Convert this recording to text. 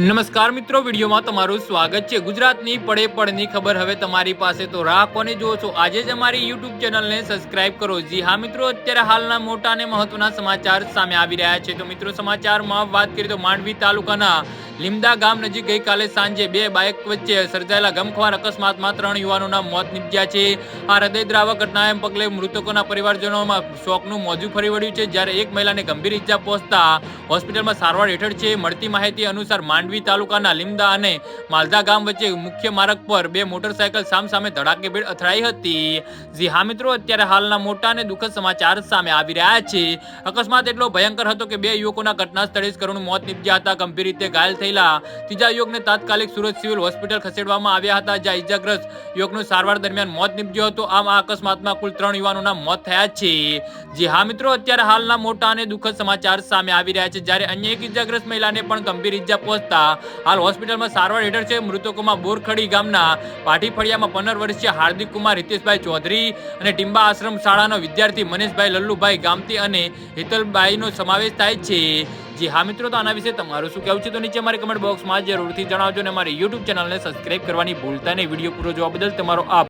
નમસ્કાર મિત્રો, વિડીયોમાં તમારું સ્વાગત છે। ગુજરાતની પડે પડની ખબર હવે તમારી પાસે, તો રાહ કોને જુઓ છો? આજે જ અમારી યુટ્યુબ ચેનલને સબસ્ક્રાઇબ કરો। જી હા મિત્રો, અત્યારે હાલના મોટા અને મહત્વના સમાચાર સામે આવી રહ્યા છે। તો મિત્રો, સમાચારમાં વાત કરીએ તો માંડવી તાલુકાના લીમડા ગામ નજીક ગઈકાલે સાંજે બે બાઇક વચ્ચે સર્જાયેલા ગમખ્વાર અકસ્માતમાં 3 યુવાનોના મોત નીપજ્યા છે। આ હૃદયદ્રાવક ઘટનાને પગલે મૃતકોના પરિવારજનોમાં શોકનું મોજું ફરી વળ્યું છે, જ્યારે એક મહિલાને ગંભીર ઇજા પહોંચતા હોસ્પિટલમાં સારવાર હેઠળ છે। મળતી માહિતી અનુસાર માંડવી તાલુકાના લીમડા અને માલધા ગામ વચ્ચે મુખ્ય માર્ગ પર બે મોટરસાયકલ સામસામે ધડાકેભેર અથડાઈ હતી। જી હા મિત્રો, અત્યારે હાલના મોટા અને દુઃખદ સમાચાર સામે આવી રહ્યા છે। અકસ્માત એટલો ભયંકર હતો કે બે યુવકોના ઘટના સ્થળે જ કરુણ મોત નીપજ્યા હતા। ગંભીર રીતે ઘાયલ થયેલા ત્રીજા યુવકને તાત્કાલિક સુરત સિવિલ હોસ્પિટલ ખસેડવામાં આવ્યા હતા, જ્યાં ઇજાગ્રસ્ત યુવકનું સારવાર દરમિયાન મોત નીપજ્યું હતું। આમ આ અકસ્માતમાં કુલ 3 યુવાનોના મોત થયા છે। જી હા મિત્રો, અત્યારે હાલના મોટા અને દુઃખદ સમાચાર સામે આવી રહ્યા છે, જ્યારે અન્ય એક ઇજાગ્રસ્ત મહિલાને પણ ગંભીર ઇજા પહોંચતા હાલ હોસ્પિટલમાં સારવાર હેઠળ છે। મૃતકોમાં બોરખડી ગામના પાટી ફળિયામાં 15 વર્ષીય હાર્દિક કુમાર હિતેશભાઈ ચૌધરી અને ટીંબા આશ્રમ શાળાનો વિદ્યાર્થી મનીષભાઈ લલ્લુભાઈ ગામતી અને હિતલભાઈનો સમાવેશ થાય છે। જી હા મિત્રો, તો આના વિશે તમારું શું કહેવું છે તો નીચે અમારી કમેન્ટ બોક્સમાં જરૂરથી જણાવજો અને અમારી યુટ્યુબ ચેનલને સબસ્ક્રાઇબ કરવાની ભૂલતા નહીં। વિડીયો પૂરો જોવા બદલ તમારો આભાર।